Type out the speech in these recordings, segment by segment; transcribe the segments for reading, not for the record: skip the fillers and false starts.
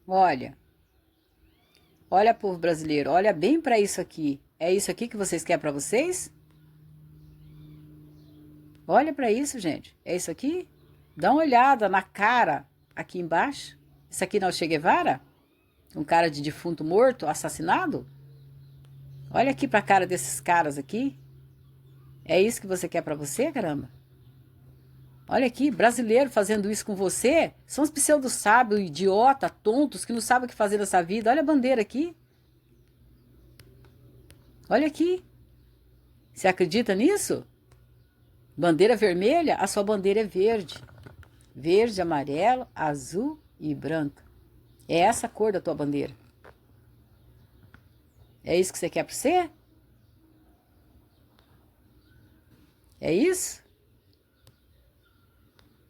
Olha, olha, povo brasileiro, olha bem para isso aqui. É isso aqui que vocês querem para vocês? Olha para isso, gente. É isso aqui? Dá uma olhada na cara aqui embaixo. Isso aqui não é o Che Guevara? Um cara de defunto morto, assassinado? Olha aqui para a cara desses caras aqui. É isso que você quer para você, caramba? Olha aqui, brasileiro fazendo isso com você. São os pseudo-sábios, idiota, tontos, que não sabem o que fazer nessa vida. Olha a bandeira aqui. Olha aqui. Você acredita nisso? Bandeira vermelha? A sua bandeira é verde. Verde, amarelo, azul e branco. É essa a cor da tua bandeira. É isso que você quer para você? É isso?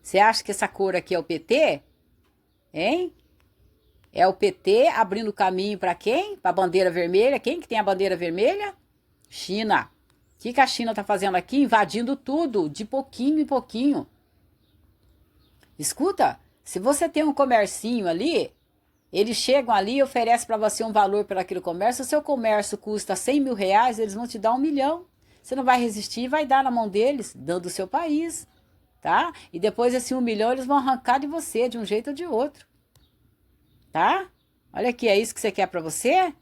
Você acha que essa cor aqui é o PT? Hein? É o PT abrindo caminho para quem? Para a bandeira vermelha. Quem que tem a bandeira vermelha? China. O que a China está fazendo aqui? Invadindo tudo, de pouquinho em pouquinho. Escuta, se você tem um comercinho ali, eles chegam ali e oferecem para você um valor por aquele comércio. Se o seu comércio custa 100 mil reais, eles vão te dar 1 milhão. Você não vai resistir e vai dar na mão deles, dando o seu país, tá? E depois esse 1 milhão eles vão arrancar de você, de um jeito ou de outro, tá? Olha aqui, é isso que você quer para você?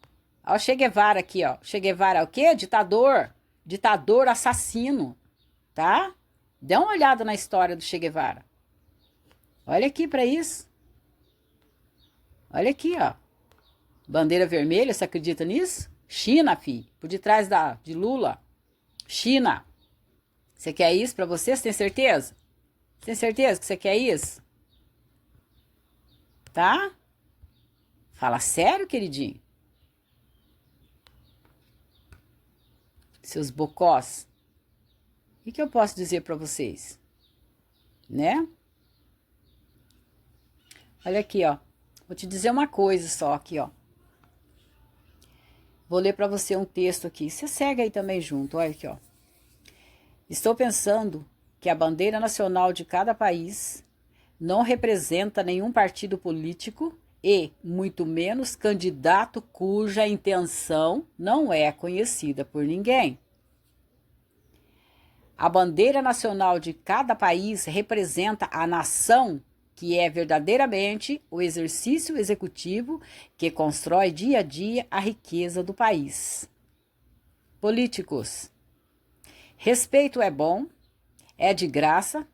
Olha o Che Guevara aqui, ó. Che Guevara é o quê? Ditador. Ditador assassino, tá? Dê uma olhada na história do Che Guevara. Olha aqui para isso. Olha aqui, ó. Bandeira vermelha, você acredita nisso? China, fi. Por detrás de Lula. China. Você quer isso para você? Você tem certeza? Você tem certeza que você quer isso? Tá? Fala sério, queridinho. Seus bocós. O que eu posso dizer para vocês? Né? Olha aqui, ó. Vou te dizer uma coisa só aqui, ó. Vou ler para você um texto aqui. Você segue aí também junto, olha aqui, ó. Estou pensando que a bandeira nacional de cada país não representa nenhum partido político e, muito menos, candidato cuja intenção não é conhecida por ninguém. A bandeira nacional de cada país representa a nação que é verdadeiramente o exercício executivo que constrói dia a dia a riqueza do país. Políticos. Respeito é bom, é de graça,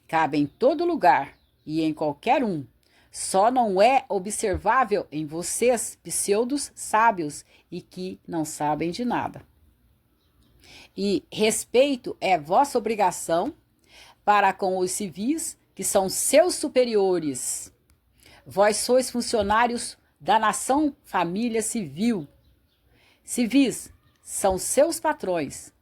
cabe em todo lugar e em qualquer um. Só não é observável em vocês, pseudos sábios, e que não sabem de nada. E respeito é vossa obrigação para com os civis, que são seus superiores. Vós sois funcionários da nação família civil. Civis são seus patrões.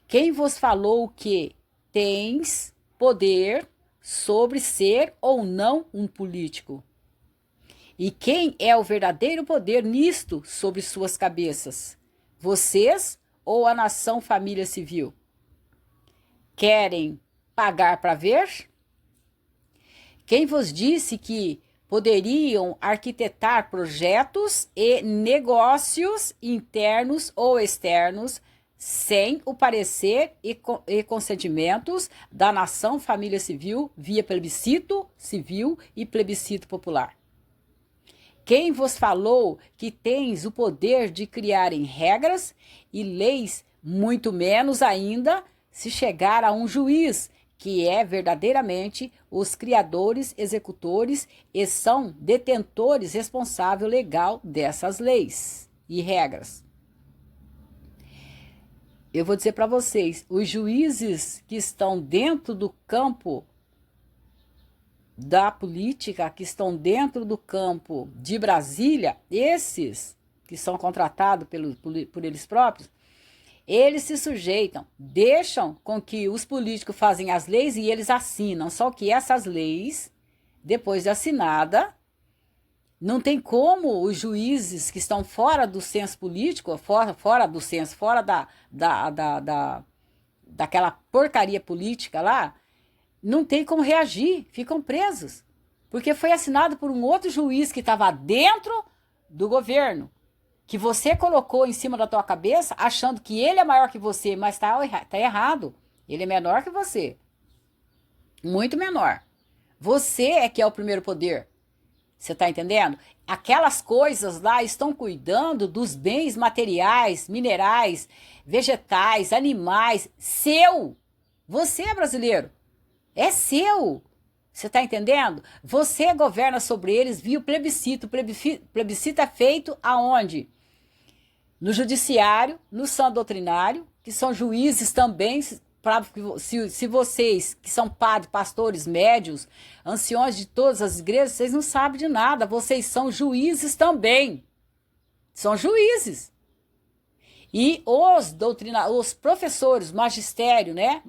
Quem vos falou que tens poder sobre ser ou não um político? E quem é o verdadeiro poder nisto sobre suas cabeças? Vocês ou a nação família civil? Querem pagar para ver? Quem vos disse que poderiam arquitetar projetos e negócios internos ou externos sem o parecer e consentimentos da nação família civil via plebiscito civil e plebiscito popular? Quem vos falou que tens o poder de criarem regras e leis, muito menos ainda se chegar a um juiz, que é verdadeiramente os criadores, executores e são detentores responsável legal dessas leis e regras? Eu vou dizer para vocês, os juízes que estão dentro do campo da política, que estão dentro do campo de Brasília, esses que são contratados por eles próprios, eles se sujeitam, deixam com que os políticos fazem as leis e eles assinam. Só que essas leis, depois de assinada, não tem como os juízes que estão fora do senso político, fora do senso, fora daquela porcaria política lá, não tem como reagir, ficam presos. Porque foi assinado por um outro juiz que estava dentro do governo, que você colocou em cima da tua cabeça, achando que ele é maior que você, mas tá errado. Ele é menor que você. Muito menor. Você é que é o primeiro poder. Você tá entendendo? Aquelas coisas lá estão cuidando dos bens materiais, minerais, vegetais, animais, seu. Você é brasileiro. É seu. Você tá entendendo? Você governa sobre eles via o plebiscito. O plebiscito é feito aonde? No judiciário, no sã doutrinário, que são juízes também. Se vocês, que são padres, pastores, médios, anciões de todas as igrejas, vocês não sabem de nada, vocês são juízes também. São juízes. E os professores, magistério, né?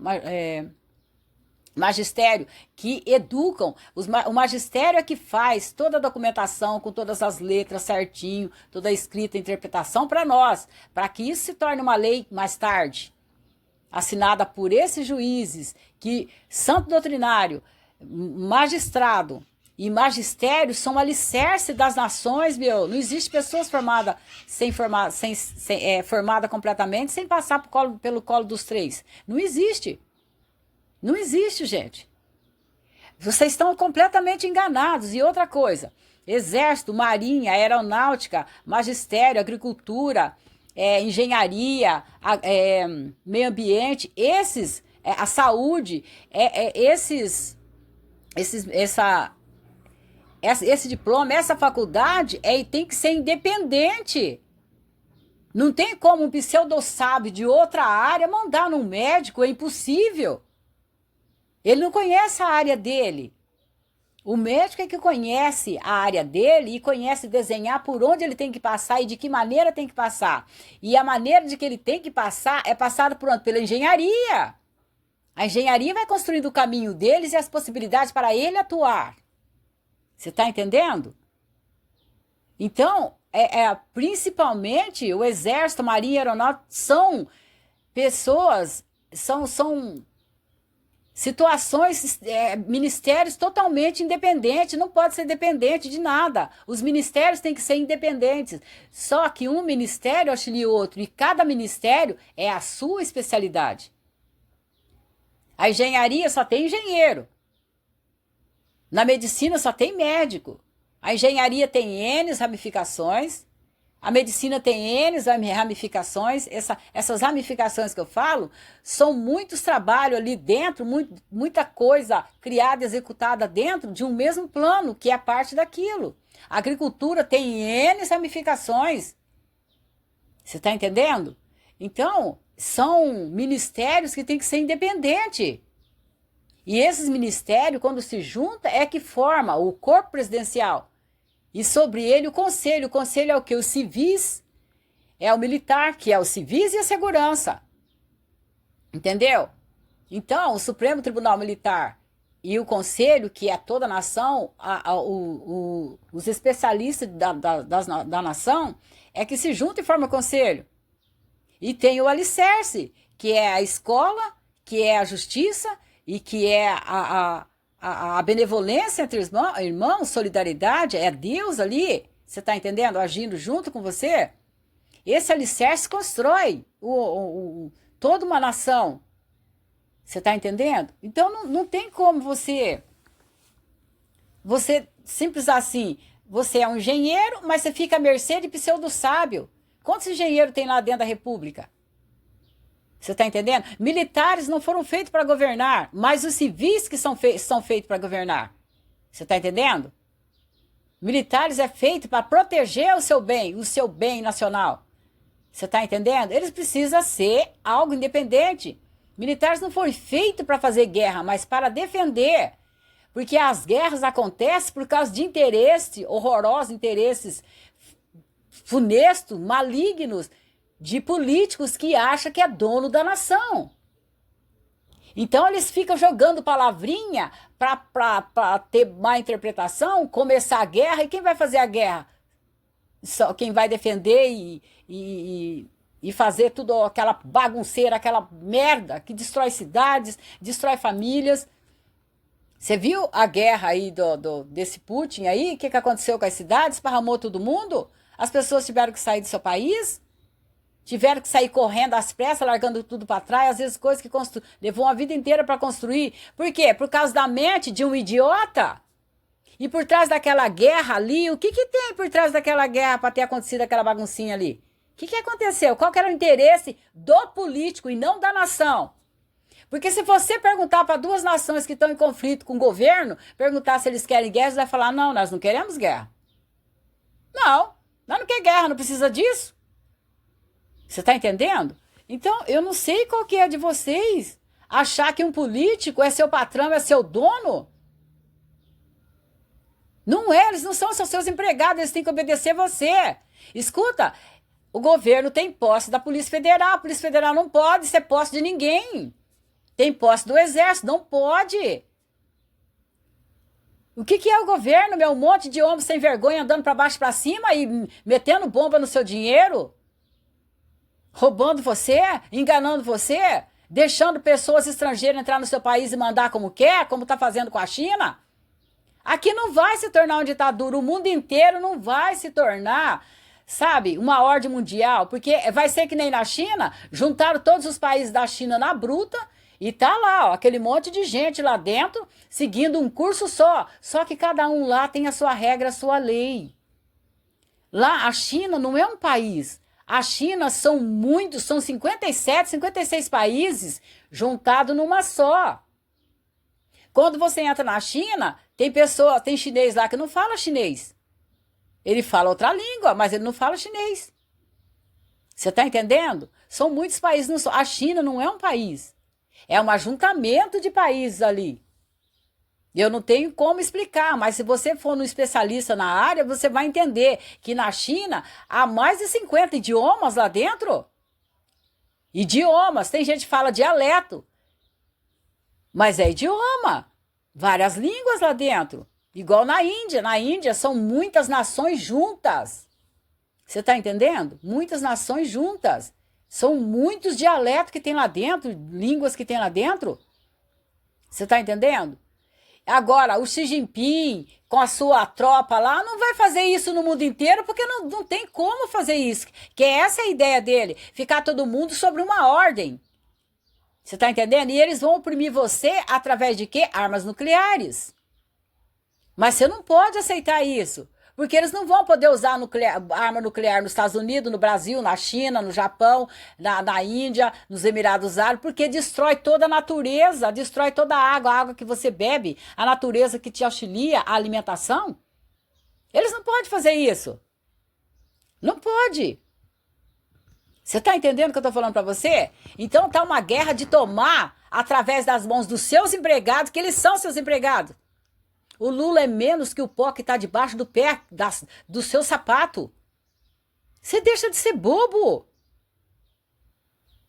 Magistério, que educam, o magistério é que faz toda a documentação, com todas as letras certinho, toda a escrita, interpretação para nós, para que isso se torne uma lei mais tarde. Assinada por esses juízes, que santo doutrinário, magistrado e magistério são alicerce das nações, meu. Não existe pessoas formadas formada completamente sem passar pelo colo dos três. Não existe. Não existe, gente. Vocês estão completamente enganados. E outra coisa, exército, marinha, aeronáutica, magistério, agricultura, engenharia, meio ambiente, a saúde, esse diploma, essa faculdade tem que ser independente. Não tem como um pseudo-sábio de outra área mandar num médico, é impossível. Ele não conhece a área dele. O médico é que conhece a área dele e conhece desenhar por onde ele tem que passar e de que maneira tem que passar. E a maneira de que ele tem que passar é passada pela engenharia. A engenharia vai construindo o caminho deles e as possibilidades para ele atuar. Você está entendendo? Então, principalmente o Exército, Marinha e Aeronáutica são pessoas, são situações, ministérios totalmente independentes, não pode ser dependente de nada. Os ministérios têm que ser independentes. Só que um ministério auxilia o outro e cada ministério é a sua especialidade. A engenharia só tem engenheiro. Na medicina só tem médico. A engenharia tem N ramificações. A medicina tem N ramificações. Essas ramificações que eu falo são muitos trabalhos ali dentro, muita coisa criada e executada dentro de um mesmo plano, que é parte daquilo. A agricultura tem N ramificações. Você está entendendo? Então, são ministérios que têm que ser independentes. E esses ministérios, quando se juntam, é que forma o corpo presidencial. E sobre ele o conselho. O conselho é o quê? Os civis, é o militar, que é os civis e a segurança. Entendeu? Então, o Supremo Tribunal Militar e o conselho, que é toda a nação, os especialistas da nação, é que se juntam e formam o conselho. E tem o alicerce, que é a escola, que é a justiça e que é a benevolência entre irmãos, solidariedade, é Deus ali, você está entendendo? Agindo junto com você. Esse alicerce constrói toda uma nação. Você está entendendo? Então não tem como você simples assim, você é um engenheiro, mas você fica à mercê de pseudo-sábio. Quantos engenheiros tem lá dentro da República? Você está entendendo? Militares não foram feitos para governar, mas os civis que são feitos para governar. Você está entendendo? Militares é feito para proteger o seu bem nacional. Você está entendendo? Eles precisam ser algo independente. Militares não foram feitos para fazer guerra, mas para defender. Porque as guerras acontecem por causa de interesses, horrorosos interesses funestos, malignos, de políticos que acham que é dono da nação. Então eles ficam jogando palavrinha para ter má interpretação, começar a guerra, e quem vai fazer a guerra? Só quem vai defender e fazer tudo aquela bagunceira, aquela merda que destrói cidades, destrói famílias. Você viu a guerra aí desse Putin aí? O que aconteceu com as cidades? Esparramou todo mundo? As pessoas tiveram que sair do seu país? Tiveram que sair correndo às pressas, largando tudo para trás, às vezes coisas que levou uma vida inteira para construir. Por quê? Por causa da mente de um idiota? E por trás daquela guerra ali, o que tem por trás daquela guerra para ter acontecido aquela baguncinha ali? O que aconteceu? Qual que era o interesse do político e não da nação? Porque se você perguntar para duas nações que estão em conflito com o governo, perguntar se eles querem guerra, eles vão falar, não, nós não queremos guerra. Não, nós não queremos guerra, não precisa disso. Você está entendendo? Então, eu não sei qual que é de vocês. Achar que um político é seu patrão, é seu dono? Não é, eles não são seus empregados, eles têm que obedecer você. Escuta, o governo tem posse da Polícia Federal, a Polícia Federal não pode ser posse de ninguém. Tem posse do Exército, não pode. O que é o governo, meu? Um monte de homens sem vergonha andando para baixo e para cima e metendo bomba no seu dinheiro? Roubando você? Enganando você? Deixando pessoas estrangeiras entrar no seu país e mandar como quer, como está fazendo com a China? Aqui não vai se tornar uma ditadura, o mundo inteiro não vai se tornar, sabe, uma ordem mundial, porque vai ser que nem na China, juntaram todos os países da China na bruta e tá lá, ó, aquele monte de gente lá dentro, seguindo um curso só que cada um lá tem a sua regra, a sua lei. Lá, a China não é um país, a China são muitos, são 57, 56 países juntados numa só. Quando você entra na China, tem chinês lá que não fala chinês. Ele fala outra língua, mas ele não fala chinês. Você está entendendo? São muitos países, a China não é um país. É um ajuntamento de países ali. Eu não tenho como explicar, mas se você for um especialista na área, você vai entender que na China há mais de 50 idiomas lá dentro. Idiomas, tem gente que fala dialeto, mas é idioma. Várias línguas lá dentro. Igual na Índia. Na Índia são muitas nações juntas. Você está entendendo? Muitas nações juntas. São muitos dialetos que tem lá dentro, línguas que tem lá dentro. Você está entendendo? Agora, o Xi Jinping, com a sua tropa lá, não vai fazer isso no mundo inteiro, porque não tem como fazer isso. Que essa é a ideia dele, ficar todo mundo sobre uma ordem. Você está entendendo? E eles vão oprimir você através de quê? Armas nucleares. Mas você não pode aceitar isso. Porque eles não vão poder usar arma nuclear nos Estados Unidos, no Brasil, na China, no Japão, na Índia, nos Emirados Árabes, porque destrói toda a natureza, destrói toda a água que você bebe, a natureza que te auxilia, a alimentação. Eles não podem fazer isso. Não pode. Você está entendendo o que eu estou falando para você? Então tá uma guerra de tomar através das mãos dos seus empregados, que eles são seus empregados. O Lula é menos que o pó que está debaixo do pé do seu sapato. Você deixa de ser bobo.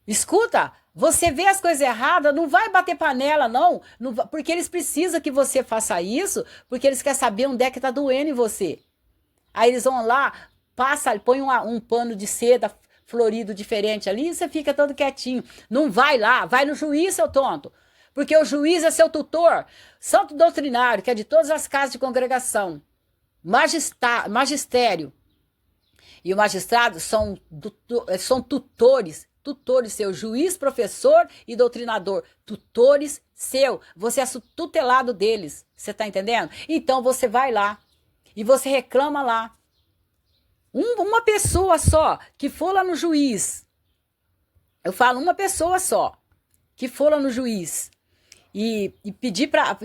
Escuta, você vê as coisas erradas, não vai bater panela, não porque eles precisam que você faça isso, porque eles querem saber onde é que está doendo em você. Aí eles vão lá, põe um pano de seda florido diferente ali e você fica todo quietinho. Não vai lá, vai no juiz, seu tonto. Porque o juiz é seu tutor, santo doutrinário, que é de todas as casas de congregação, magistério. E o magistrado são tutores seu, juiz, professor e doutrinador, tutores seu. Você é tutelado deles, você está entendendo? Então você vai lá e você reclama lá. Uma pessoa só que for lá no juiz, eu falo uma pessoa só, que for lá no juiz, e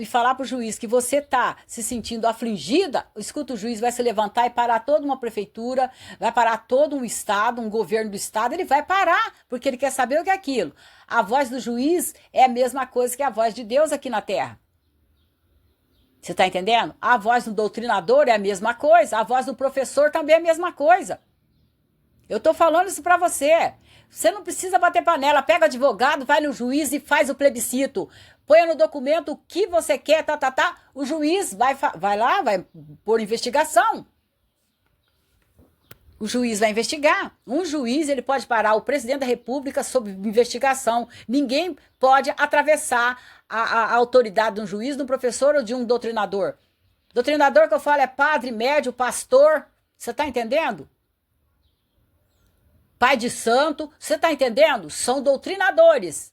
falar para o juiz que você está se sentindo afligida, escuta, o juiz vai se levantar e parar toda uma prefeitura, vai parar todo um estado, um governo do estado, ele vai parar, porque ele quer saber o que é aquilo. A voz do juiz é a mesma coisa que a voz de Deus aqui na terra. Você está entendendo? A voz do doutrinador é a mesma coisa, a voz do professor também é a mesma coisa. Eu estou falando isso para você. Você não precisa bater panela, pega advogado, vai no juiz e faz o plebiscito. Põe no documento o que você quer, o juiz vai lá, vai pôr investigação. O juiz vai investigar. Um juiz, ele pode parar o presidente da república sob investigação. Ninguém pode atravessar a autoridade de um juiz, de um professor ou de um doutrinador? Doutrinador que eu falo é padre, médio, pastor. Você está entendendo? Pai de santo. Você está entendendo? São doutrinadores.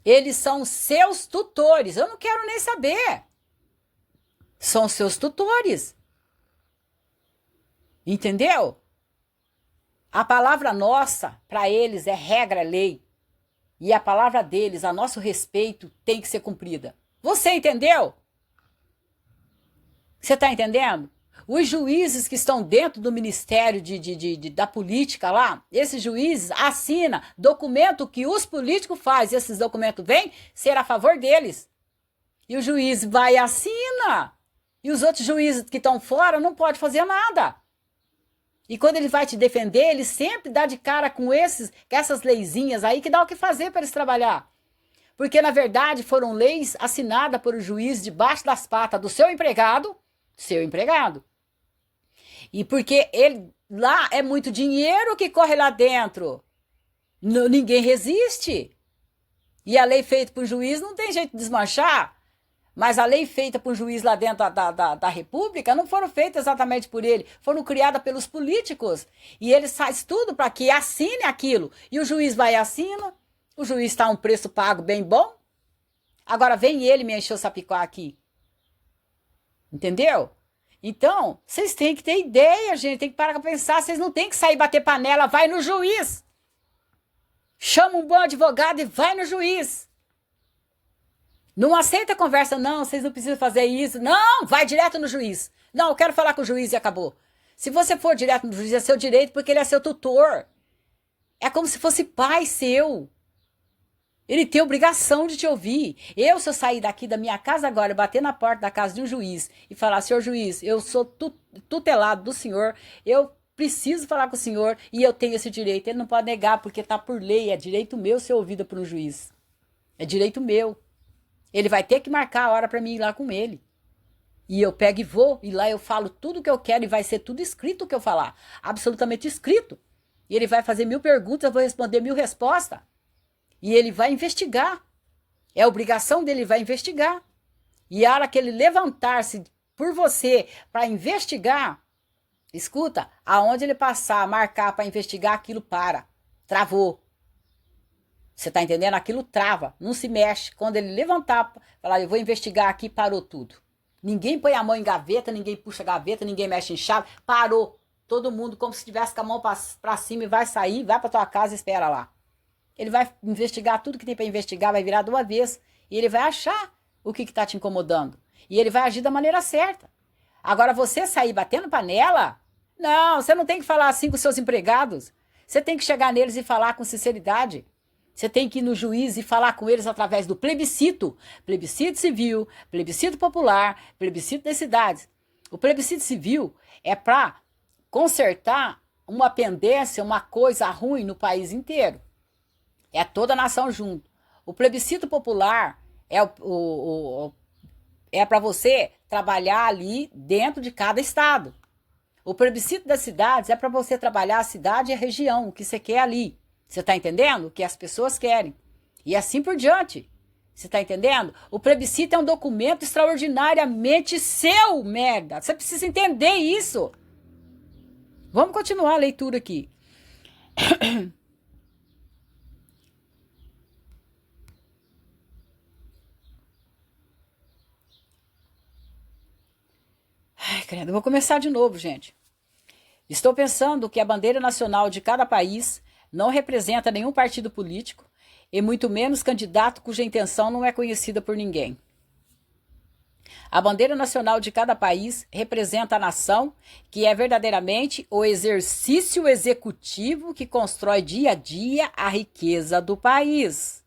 Eles são seus tutores. Eu não quero nem saber. São seus tutores. Entendeu? A palavra nossa, para eles, é regra, é lei. E a palavra deles, a nosso respeito, tem que ser cumprida. Você entendeu? Você está entendendo? Os juízes que estão dentro do ministério da política lá, esses juízes assinam documento que os políticos fazem. Esses documentos vêm ser a favor deles. E o juiz vai e assina. E os outros juízes que estão fora não podem fazer nada. E quando ele vai te defender, ele sempre dá de cara com essas leizinhas aí que dá o que fazer para eles trabalhar. Porque, na verdade, foram leis assinadas por o juiz debaixo das patas do seu empregado. E porque ele lá é muito dinheiro que corre lá dentro. Ninguém resiste. E a lei feita por juiz não tem jeito de desmanchar. Mas a lei feita por juiz lá dentro da República não foram feitas exatamente por ele. Foram criadas pelos políticos. E eles fazem tudo para que assine aquilo. E o juiz vai e assina. O juiz está a um preço pago bem bom. Agora vem ele me encher o sapicó aqui. Entendeu? Então, vocês têm que ter ideia, gente. Tem que parar para pensar. Vocês não têm que sair bater panela. Vai no juiz. Chama um bom advogado e vai no juiz. Não aceita conversa, não. Vocês não precisam fazer isso. Não, vai direto no juiz. Não, eu quero falar com o juiz e acabou. Se você for direto no juiz, é seu direito porque ele é seu tutor. É como se fosse pai seu. Ele tem obrigação de te ouvir. Se eu sair daqui da minha casa agora, bater na porta da casa de um juiz e falar, senhor juiz, eu sou tutelado do senhor, eu preciso falar com o senhor e eu tenho esse direito. Ele não pode negar porque está por lei, é direito meu ser ouvido por um juiz. É direito meu. Ele vai ter que marcar a hora para mim ir lá com ele. E eu pego e vou, e lá eu falo tudo o que eu quero e vai ser tudo escrito o que eu falar. Absolutamente escrito. E ele vai fazer 1000 perguntas, eu vou responder 1000 respostas. E ele vai investigar. É a obrigação dele, vai investigar. E a hora que ele levantar-se por você para investigar, escuta, aonde ele passar, marcar para investigar, aquilo para. Travou. Você tá entendendo? Aquilo trava, não se mexe. Quando ele levantar, falar, eu vou investigar aqui, parou tudo. Ninguém põe a mão em gaveta, ninguém puxa gaveta, ninguém mexe em chave, parou. Todo mundo como se tivesse com a mão para cima e vai sair, vai para tua casa e espera lá. Ele vai investigar tudo que tem para investigar, vai virar de uma vez e ele vai achar o que tá te incomodando. E ele vai agir da maneira certa. Agora você sair batendo panela, não, você não tem que falar assim com seus empregados. Você tem que chegar neles e falar com sinceridade. Você tem que ir no juiz e falar com eles através do plebiscito. Plebiscito civil, plebiscito popular, plebiscito das cidades. O plebiscito civil é para consertar uma pendência, uma coisa ruim no país inteiro. É toda a nação junto. O plebiscito popular é para você trabalhar ali dentro de cada estado. O plebiscito das cidades é para você trabalhar a cidade e a região, o que você quer ali. Você está entendendo? O que as pessoas querem. E assim por diante. Você está entendendo? O plebiscito é um documento extraordinariamente seu, merda. Você precisa entender isso. Vamos continuar a leitura aqui. Ai, credo, eu vou começar de novo, gente. Estou pensando que a bandeira nacional de cada país não representa nenhum partido político e muito menos candidato cuja intenção não é conhecida por ninguém. A bandeira nacional de cada país representa a nação, que é verdadeiramente o exercício executivo que constrói dia a dia a riqueza do país.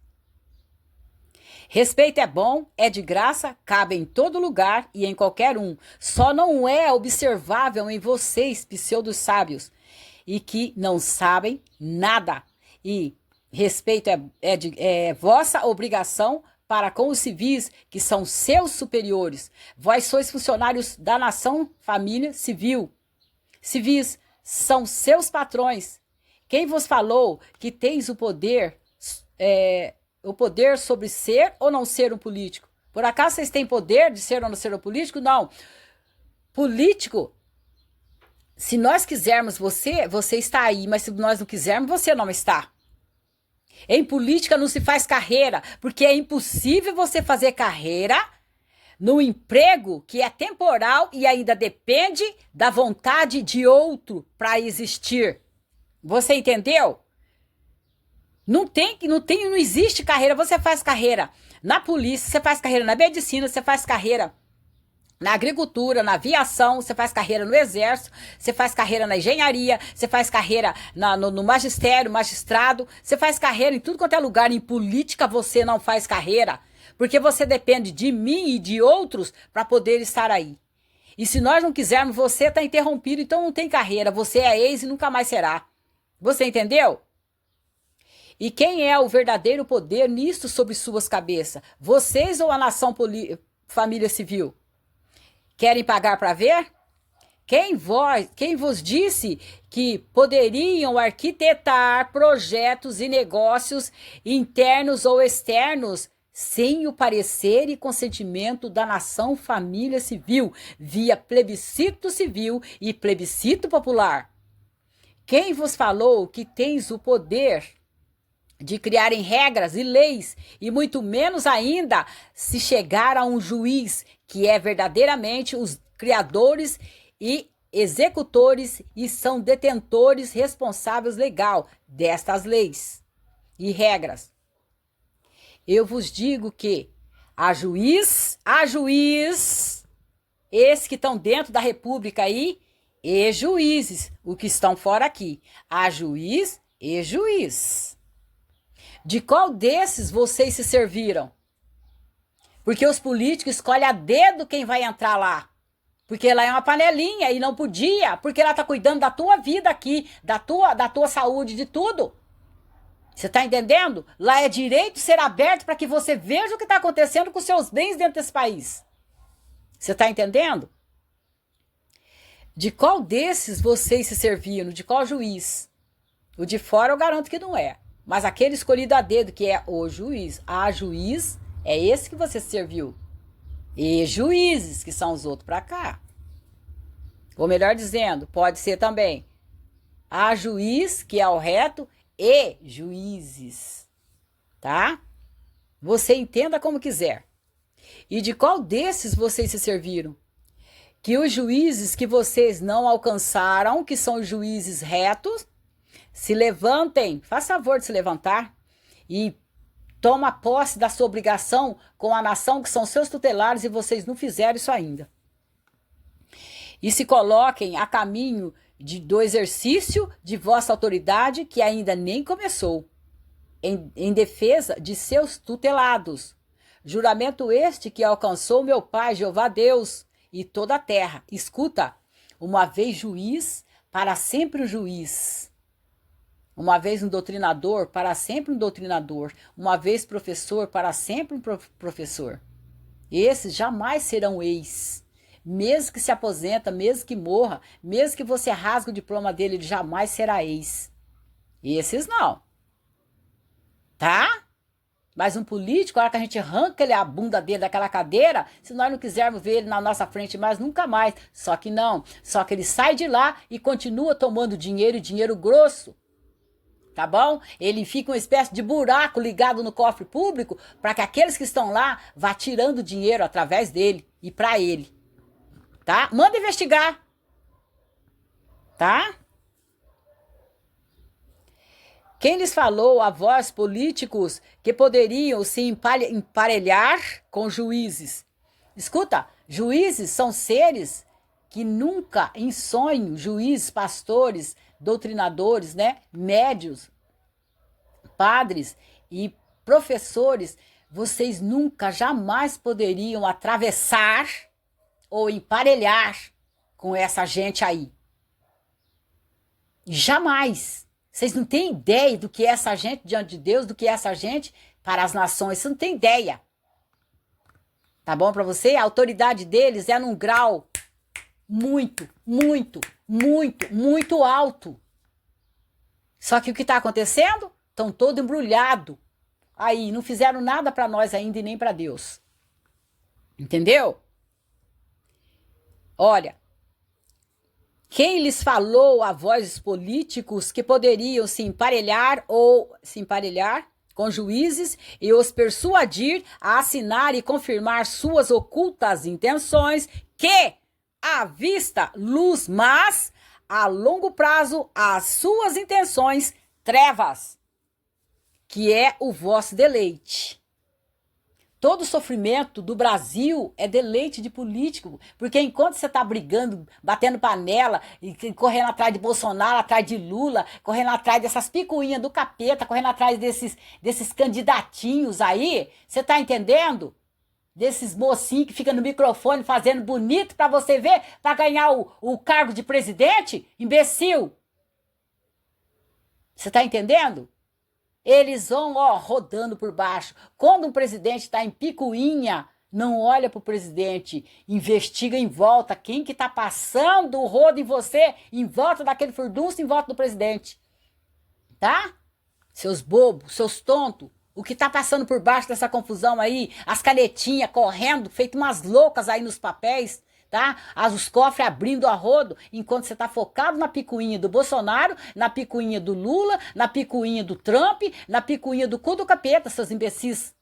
Respeito é bom, é de graça, cabe em todo lugar e em qualquer um. Só não é observável em vocês, pseudos sábios, e que não sabem nada. E respeito é vossa obrigação para com os civis, que são seus superiores. Vós sois funcionários da nação, família, civil. Civis são seus patrões. Quem vos falou que tens o poder o poder sobre ser ou não ser um político. Por acaso vocês têm poder de ser ou não ser um político? Não. Político, se nós quisermos você, você está aí, mas se nós não quisermos, você não está. Em política não se faz carreira, porque é impossível você fazer carreira no emprego que é temporal e ainda depende da vontade de outro para existir. Você entendeu? Não existe carreira. Você faz carreira na polícia, você faz carreira na medicina, você faz carreira na agricultura, na aviação, você faz carreira no exército, você faz carreira na engenharia, você faz carreira no magistério, magistrado, você faz carreira em tudo quanto é lugar. Em política você não faz carreira, porque você depende de mim e de outros para poder estar aí. E se nós não quisermos, você está interrompido, então não tem carreira, você é ex e nunca mais será. Você entendeu? E quem é o verdadeiro poder nisto sobre suas cabeças? Vocês ou a nação família civil? Querem pagar para ver? Quem vos disse que poderiam arquitetar projetos e negócios internos ou externos sem o parecer e consentimento da nação família civil, via plebiscito civil e plebiscito popular? Quem vos falou que tens o poder de criarem regras e leis, e muito menos ainda se chegar a um juiz que é verdadeiramente os criadores e executores e são detentores responsáveis legal destas leis e regras? Eu vos digo que há juiz, esses que estão dentro da república aí, e juízes, os que estão fora aqui, há juiz e juiz. De qual desses vocês se serviram? Porque os políticos escolhem a dedo quem vai entrar lá. Porque lá é uma panelinha e não podia, porque ela está cuidando da tua vida aqui, da tua saúde, de tudo. Você está entendendo? Lá é direito ser aberto para que você veja o que está acontecendo com os seus bens dentro desse país. Você está entendendo? De qual desses vocês se serviram? De qual juiz? O de fora eu garanto que não é. Mas aquele escolhido a dedo, que é o juiz, a juiz, é esse que você serviu. E juízes, que são os outros para cá. Ou melhor dizendo, pode ser também a juiz, que é o reto, e juízes. Tá? Você entenda como quiser. E de qual desses vocês se serviram? Que os juízes que vocês não alcançaram, que são os juízes retos, se levantem, faça favor de se levantar e toma posse da sua obrigação com a nação que são seus tutelares e vocês não fizeram isso ainda. E se coloquem a caminho do exercício de vossa autoridade que ainda nem começou, em defesa de seus tutelados. Juramento este que alcançou meu Pai, Jeová Deus, e toda a terra. Escuta, uma vez juiz, para sempre o juiz. Uma vez um doutrinador, para sempre um doutrinador. Uma vez professor, para sempre um professor. Esses jamais serão ex. Mesmo que se aposenta, mesmo que morra, mesmo que você rasgue o diploma dele, ele jamais será ex. Esses não. Tá? Mas um político, a hora que a gente arranca a bunda dele daquela cadeira, se nós não quisermos ver ele na nossa frente mais, nunca mais. Só que não. Só que ele sai de lá e continua tomando dinheiro, e dinheiro grosso. Tá bom? Ele fica uma espécie de buraco ligado no cofre público para que aqueles que estão lá vá tirando dinheiro através dele e para ele. Tá? Manda investigar. Tá? Quem lhes falou a vós, políticos, que poderiam se emparelhar com juízes? Escuta, juízes são seres que nunca, em sonho, juízes, pastores, doutrinadores, né, médios, padres e professores, vocês nunca, jamais poderiam atravessar ou emparelhar com essa gente aí. Jamais. Vocês não têm ideia do que é essa gente diante de Deus, do que é essa gente para as nações. Você não tem ideia. Tá bom para você? A autoridade deles é num grau muito, muito, muito, muito alto. Só que o que está acontecendo? Estão todo embrulhado aí, não fizeram nada para nós ainda e nem para Deus. Entendeu? Olha, quem lhes falou a voz políticos que poderiam se emparelhar com juízes e os persuadir a assinar e confirmar suas ocultas intenções que, à vista, luz, mas a longo prazo, as suas intenções, trevas, que é o vosso deleite. Todo sofrimento do Brasil é deleite de político, porque enquanto você está brigando, batendo panela, e correndo atrás de Bolsonaro, atrás de Lula, correndo atrás dessas picuinhas do capeta, correndo atrás desses candidatinhos aí, você está entendendo? Desses mocinhos que ficam no microfone fazendo bonito para você ver, para ganhar o cargo de presidente? Imbecil! Você está entendendo? Eles vão, rodando por baixo. Quando um presidente está em picuinha, não olha para o presidente, investiga em volta quem que tá passando o rodo em você, em volta daquele furdunço, em volta do presidente. Tá? Seus bobos, seus tontos. O que tá passando por baixo dessa confusão aí, as canetinhas correndo, feito umas loucas aí nos papéis, tá? Os cofres abrindo a rodo, enquanto você tá focado na picuinha do Bolsonaro, na picuinha do Lula, na picuinha do Trump, na picuinha do cu do capeta, seus imbecis.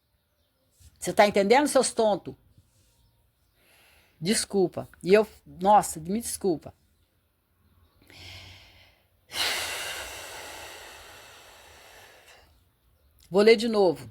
Você tá entendendo, seus tontos? Desculpa. Nossa, me desculpa. Vou ler de novo.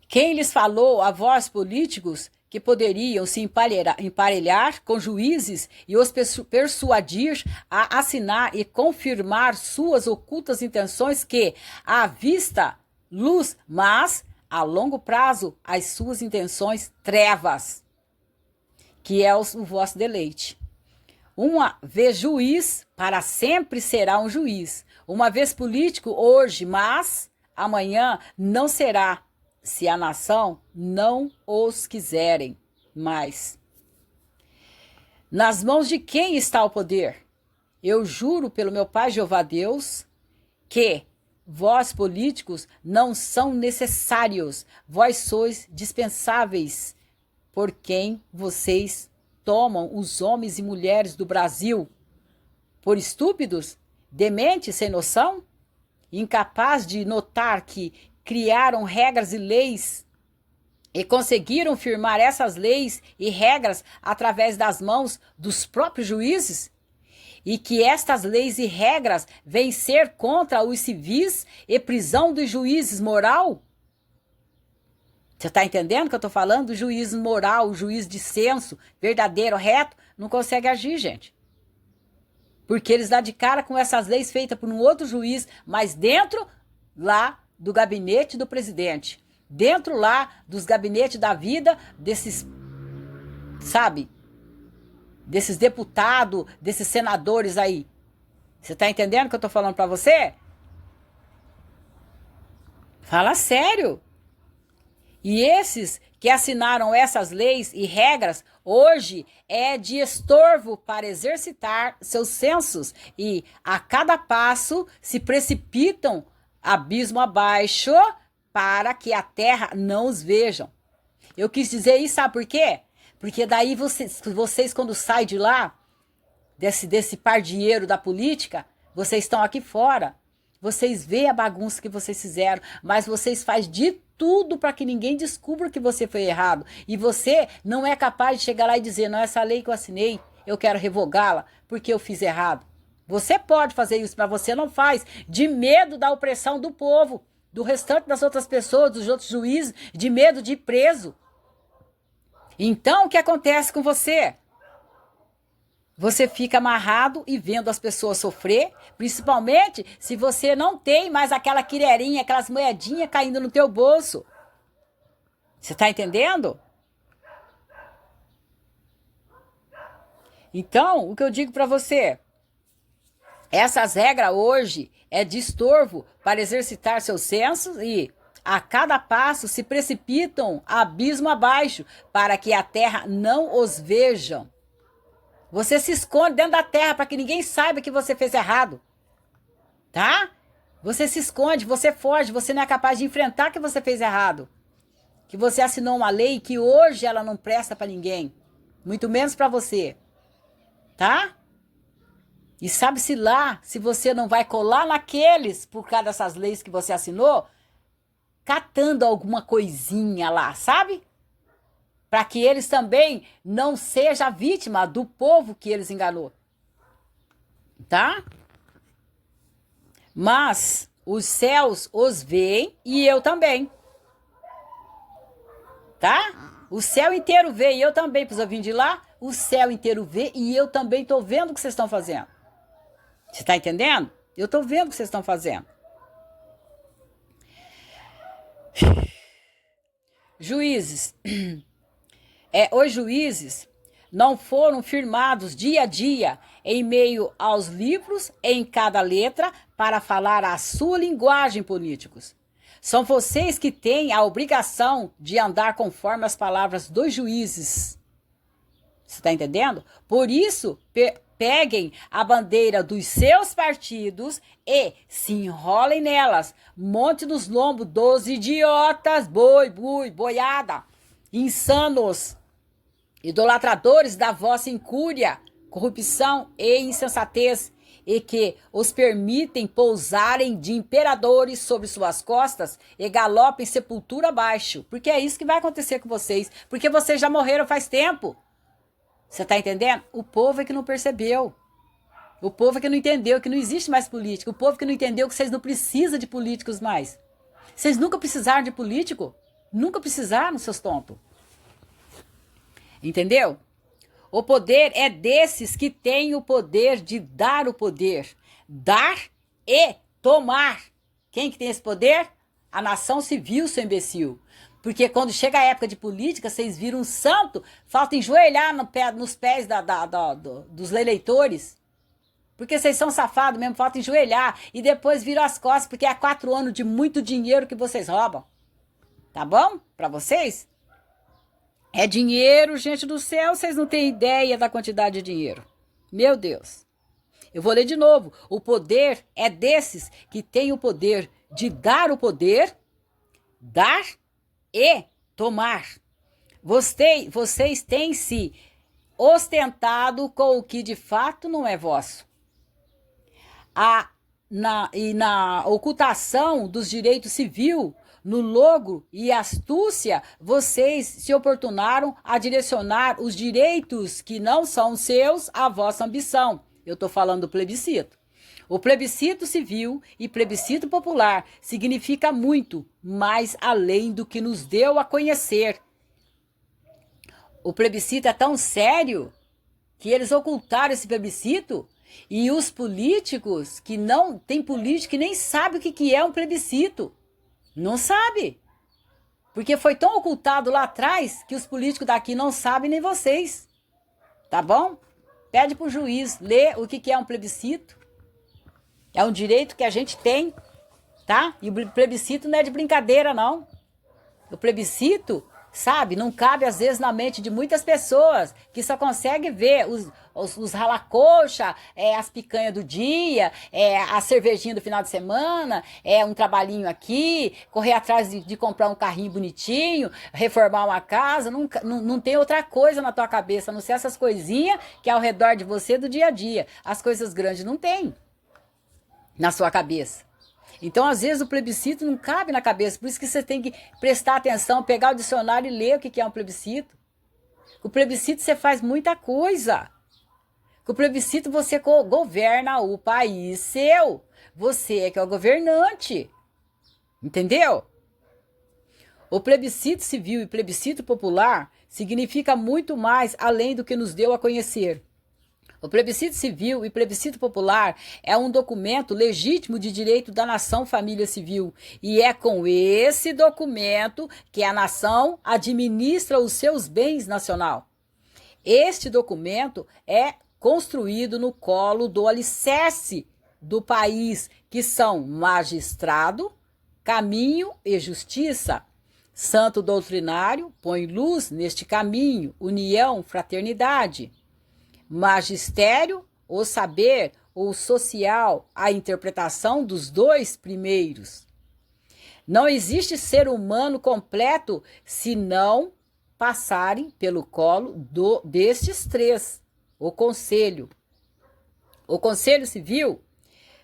Quem lhes falou a vós políticos que poderiam se emparelhar com juízes e os persuadir a assinar e confirmar suas ocultas intenções que, à vista, luz, mas, a longo prazo, as suas intenções, trevas, que é o vosso deleite. Uma vez juiz, para sempre será um juiz. Uma vez político, hoje, mas amanhã não será, se a nação não os quiserem mais. Nas mãos de quem está o poder? Eu juro pelo meu Pai Jeová Deus que vós políticos não são necessários, vós sois dispensáveis por quem vocês tomam os homens e mulheres do Brasil por estúpidos, dementes, sem noção, incapazes de notar que criaram regras e leis e conseguiram firmar essas leis e regras através das mãos dos próprios juízes? E que estas leis e regras vêm ser contra os civis e prisão dos juízes moral? Você está entendendo que eu estou falando? O juiz moral, o juiz de senso, verdadeiro, reto, não consegue agir, gente. Porque eles dão de cara com essas leis feitas por um outro juiz, mas dentro lá do gabinete do presidente. Dentro lá dos gabinetes da vida desses, sabe? Desses deputados, desses senadores aí. Você está entendendo o que eu estou falando para você? Fala sério. E esses que assinaram essas leis e regras, hoje é de estorvo para exercitar seus sensos e a cada passo se precipitam abismo abaixo para que a terra não os vejam. Eu quis dizer isso, sabe por quê? Porque daí vocês quando saem de lá, desse pardieiro da política, vocês estão aqui fora. Vocês veem a bagunça que vocês fizeram, mas vocês fazem de tudo para que ninguém descubra que você foi errado. E você não é capaz de chegar lá e dizer, não, essa lei que eu assinei, eu quero revogá-la porque eu fiz errado. Você pode fazer isso, mas você não faz, de medo da opressão do povo, do restante das outras pessoas, dos outros juízes, de medo de ir preso. Então, o que acontece com você? Você fica amarrado e vendo as pessoas sofrer, principalmente se você não tem mais aquela quirerinha, aquelas moedinhas caindo no teu bolso. Você está entendendo? Então, o que eu digo para você, essas regras hoje é de estorvo para exercitar seus sensos e a cada passo se precipitam abismo abaixo para que a terra não os vejam. Você se esconde dentro da terra para que ninguém saiba que você fez errado. Tá? Você se esconde, você foge, você não é capaz de enfrentar que você fez errado. Que você assinou uma lei que hoje ela não presta para ninguém. Muito menos para você. Tá? E sabe-se lá se você não vai colar naqueles por causa dessas leis que você assinou, catando alguma coisinha lá, sabe? Para que eles também não sejam vítima do povo que eles enganou. Tá? Mas os céus os veem e eu também. Tá? O céu inteiro vê e eu também, pois eu vim de lá, o céu inteiro vê e eu também estou vendo o que vocês estão fazendo. Você está entendendo? Eu estou vendo o que vocês estão fazendo. Juízes. Os juízes não foram firmados dia a dia em meio aos livros, em cada letra, para falar a sua linguagem, políticos. São vocês que têm a obrigação de andar conforme as palavras dos juízes. Você está entendendo? Por isso, peguem a bandeira dos seus partidos e se enrolem nelas. Monte nos lombos dos idiotas, boiada, insanos, idolatradores da vossa incúria, corrupção e insensatez, e que os permitem pousarem de imperadores sobre suas costas e galopem sepultura abaixo. Porque é isso que vai acontecer com vocês, porque vocês já morreram faz tempo. Você tá entendendo? O povo é que não percebeu. O povo é que não entendeu que não existe mais político. O povo que não entendeu que vocês não precisam de políticos mais. Vocês nunca precisaram de político? Nunca precisaram, seus tontos. Entendeu? O poder é desses que têm o poder de dar o poder. Dar e tomar. Quem que tem esse poder? A nação civil, seu imbecil. Porque quando chega a época de política, vocês viram um santo, falta enjoelhar nos pés dos eleitores. Porque vocês são safados mesmo, falta enjoelhar. E depois viram as costas, porque é 4 anos de muito dinheiro que vocês roubam. Tá bom? Pra vocês? É dinheiro, gente do céu, vocês não têm ideia da quantidade de dinheiro. Meu Deus. Eu vou ler de novo. O poder é desses que têm o poder de dar o poder, dar e tomar. Vocês têm se ostentado com o que de fato não é vosso. Na ocultação dos direitos civis, no logo e astúcia, vocês se oportunaram a direcionar os direitos que não são seus à vossa ambição. Eu estou falando do plebiscito. O plebiscito civil e plebiscito popular significa muito mais além do que nos deu a conhecer. O plebiscito é tão sério que eles ocultaram esse plebiscito e os políticos que não tem político que nem sabe o que é um plebiscito. Não sabe. Porque foi tão ocultado lá atrás que os políticos daqui não sabem nem vocês. Tá bom? Pede pro juiz ler o que é um plebiscito. É um direito que a gente tem, tá? E o plebiscito não é de brincadeira, não. O plebiscito, sabe, não cabe às vezes na mente de muitas pessoas que só conseguem ver os rala-coxa, as picanhas do dia, a cervejinha do final de semana, um trabalhinho aqui, correr atrás de comprar um carrinho bonitinho, reformar uma casa, não tem outra coisa na tua cabeça, a não ser essas coisinhas que é ao redor de você do dia a dia. As coisas grandes não tem na sua cabeça. Então, às vezes, o plebiscito não cabe na cabeça. Por isso que você tem que prestar atenção, pegar o dicionário e ler o que é um plebiscito. Com o plebiscito você faz muita coisa. Com o plebiscito você governa o país seu. Você é que é o governante. Entendeu? O plebiscito civil e plebiscito popular significa muito mais além do que nos deu a conhecer. O plebiscito civil e plebiscito popular é um documento legítimo de direito da nação família civil. E é com esse documento que a nação administra os seus bens nacional. Este documento é construído no colo do alicerce do país, que são magistrado, caminho e justiça. Santo doutrinário põe luz neste caminho, união, fraternidade. Magistério, o saber, ou social a interpretação dos dois primeiros. Não existe ser humano completo se não passarem pelo colo destes três. O Conselho Civil,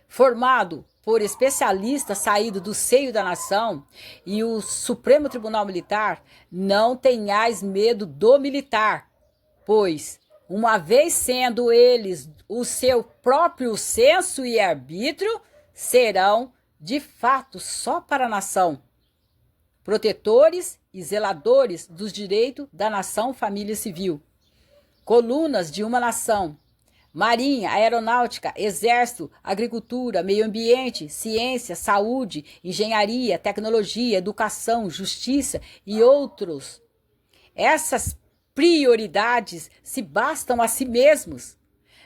formado por especialistas saídos do seio da nação, e o Supremo Tribunal Militar, não tenhais medo do militar, pois, uma vez sendo eles o seu próprio senso e arbítrio, serão, de fato, só para a nação, protetores e zeladores dos direitos da nação, família civil, colunas de uma nação. Marinha, aeronáutica, exército, agricultura, meio ambiente, ciência, saúde, engenharia, tecnologia, educação, justiça e outros. Essas prioridades se bastam a si mesmos.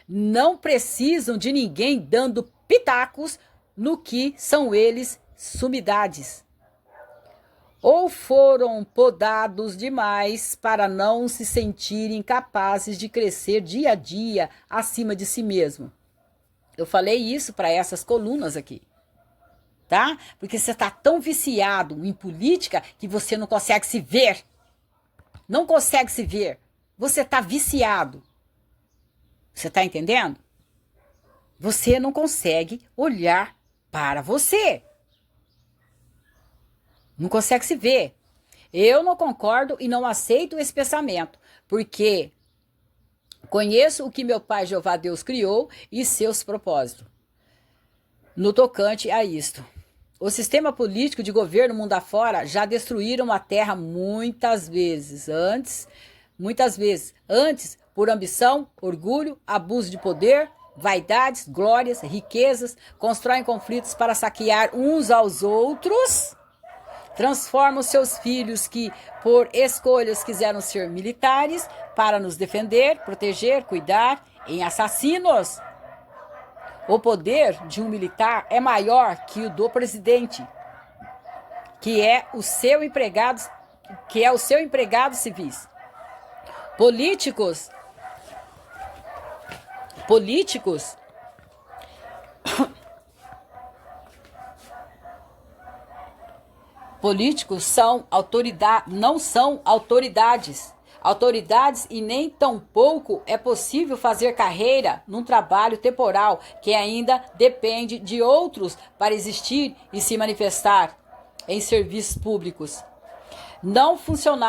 Não precisam de ninguém dando pitacos no que são eles sumidades. Ou foram podados demais para não se sentirem capazes de crescer dia a dia acima de si mesmo. Eu falei isso para essas colunas aqui, tá? Porque você está tão viciado em política que você não consegue se ver. Não consegue se ver. Você está viciado. Você está entendendo? Você não consegue olhar para você. Não consegue se ver. Eu não concordo e não aceito esse pensamento, porque conheço o que meu Pai Jeová Deus criou e seus propósitos no tocante a isto. O sistema político de governo mundo afora já destruíram a terra muitas vezes. Antes, por ambição, orgulho, abuso de poder, vaidades, glórias, riquezas, constroem conflitos para saquear uns aos outros. Transformam seus filhos que, por escolhas, quiseram ser militares para nos defender, proteger, cuidar, em assassinos. O poder de um militar é maior que o do presidente, que é o seu empregado civis. Políticos não são autoridades. Autoridades e nem tampouco é possível fazer carreira num trabalho temporal que ainda depende de outros para existir e se manifestar em serviços públicos.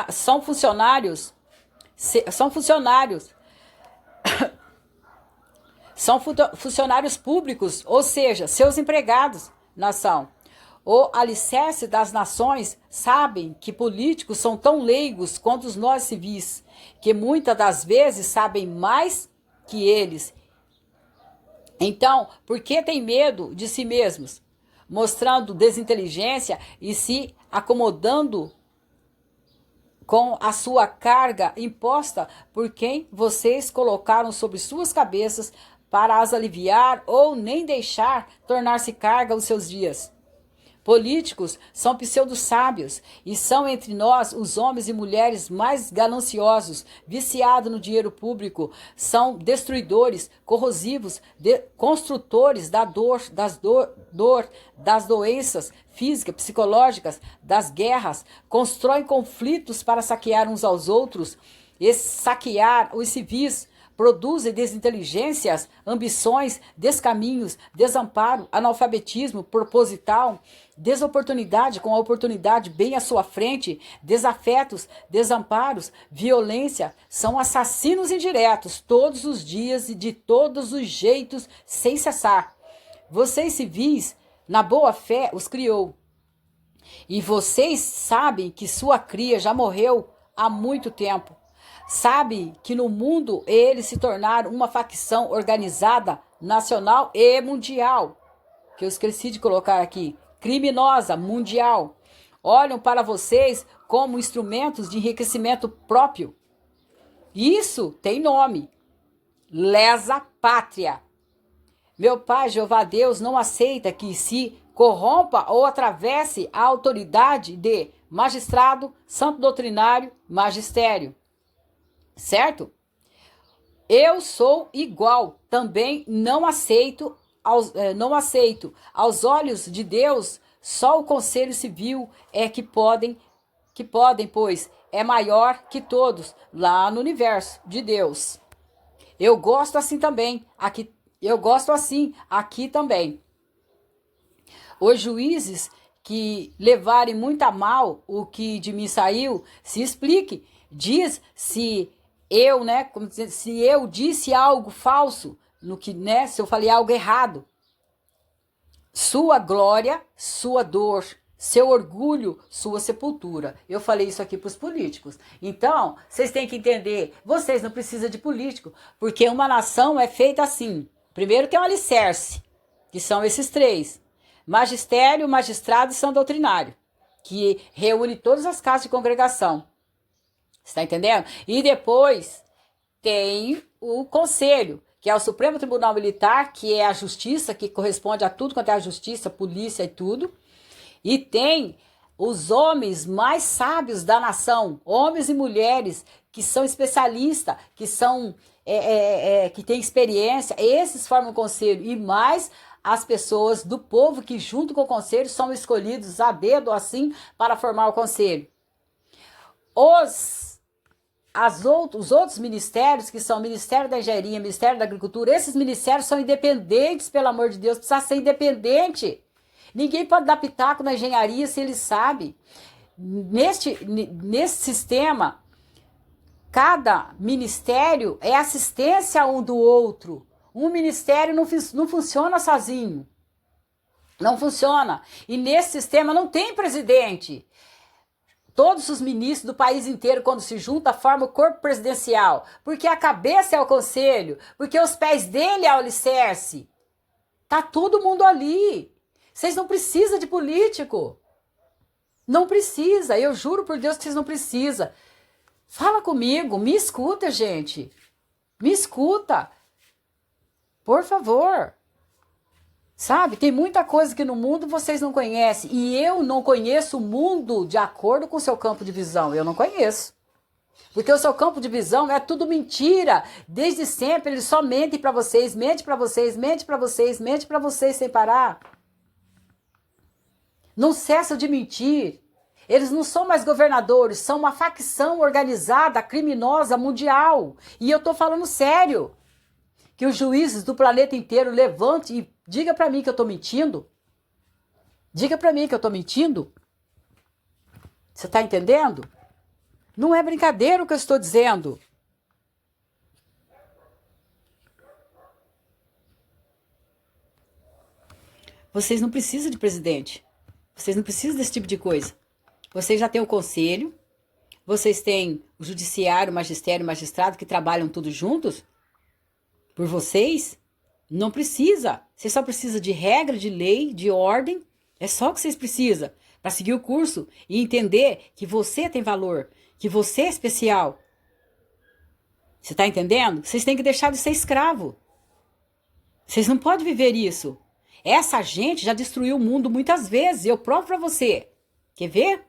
São funcionários são funcionários públicos, ou seja, seus empregados, nação. O alicerce das nações sabem que políticos são tão leigos quanto nós civis, que muitas das vezes sabem mais que eles. Então, por que tem medo de si mesmos? Mostrando desinteligência e se acomodando com a sua carga imposta por quem vocês colocaram sobre suas cabeças para as aliviar ou nem deixar tornar-se carga os seus dias. Políticos são pseudo-sábios e são entre nós os homens e mulheres mais gananciosos, viciados no dinheiro público, são destruidores, corrosivos, construtores da dor, das doenças físicas, psicológicas, das guerras, constroem conflitos para saquear uns aos outros, e saquear os civis, produzem desinteligências, ambições, descaminhos, desamparo, analfabetismo proposital, desoportunidade com a oportunidade bem à sua frente, desafetos, desamparos, violência, são assassinos indiretos todos os dias e de todos os jeitos, sem cessar. Vocês civis, na boa fé, os criou. E vocês sabem que sua cria já morreu há muito tempo. Sabe que no mundo eles se tornaram uma facção organizada, nacional e mundial, que eu esqueci de colocar aqui, criminosa, mundial. Olham para vocês como instrumentos de enriquecimento próprio. Isso tem nome, lesa pátria. Meu Pai, Jeová Deus, não aceita que se corrompa ou atravesse a autoridade de magistrado, santo doutrinário, magistério. Certo? Eu sou igual, também não aceito. Aos olhos de Deus, só o Conselho Civil é que podem, pois é maior que todos lá no universo de Deus. Eu gosto assim também, aqui também. Os juízes que levarem muito a mal o que de mim saiu, se explique. Diz se eu, né, como dizer, se eu disse algo falso, no que, né, se eu falei algo errado. Sua glória, sua dor, seu orgulho, sua sepultura. Eu falei isso aqui para os políticos. Então, vocês têm que entender, vocês não precisam de político, porque uma nação é feita assim. Primeiro tem um alicerce, que são esses três: magistério, magistrado e são doutrinário, que reúne todas as casas de congregação. Você está entendendo? E depois tem o conselho, que é o Supremo Tribunal Militar, que é a justiça, que corresponde a tudo quanto é a justiça, polícia e tudo. E tem os homens mais sábios da nação, homens e mulheres que são especialistas, que têm experiência. Esses formam o conselho, e mais as pessoas do povo que junto com o conselho são escolhidos a dedo assim para formar o conselho. Os outros ministérios, que são o Ministério da Engenharia, Ministério da Agricultura, esses ministérios são independentes, pelo amor de Deus, precisa ser independente. Ninguém pode dar pitaco na engenharia se ele sabe. Nesse sistema, cada ministério é assistência um do outro. Um ministério não funciona sozinho. Não funciona. E nesse sistema não tem presidente. Todos os ministros do país inteiro, quando se juntam, formam o corpo presidencial. Porque a cabeça é o conselho. Porque os pés dele é o alicerce. Tá todo mundo ali. Vocês não precisam de político. Não precisa. Eu juro por Deus que vocês não precisam. Fala comigo. Me escuta, gente. Me escuta. Por favor. Sabe, tem muita coisa que no mundo vocês não conhecem. E eu não conheço o mundo de acordo com o seu campo de visão. Eu não conheço. Porque o seu campo de visão é tudo mentira. Desde sempre eles só mentem para vocês, mente para vocês, mente para vocês, mente para vocês sem parar. Não cessam de mentir. Eles não são mais governadores, são uma facção organizada, criminosa, mundial. E eu tô falando sério. Que os juízes do planeta inteiro levantem e diga para mim que eu tô mentindo. Diga para mim que eu tô mentindo. Você tá entendendo? Não é brincadeira o que eu estou dizendo. Vocês não precisam de presidente. Vocês não precisam desse tipo de coisa. Vocês já têm o conselho. Vocês têm o judiciário, o magistério, o magistrado que trabalham tudo juntos. Por vocês, não precisa. Você só precisa de regra, de lei, de ordem. É só o que vocês precisam para seguir o curso e entender que você tem valor, que você é especial. Você está entendendo? Vocês têm que deixar de ser escravo. Vocês não podem viver isso. Essa gente já destruiu o mundo muitas vezes. Eu provo para você. Quer ver?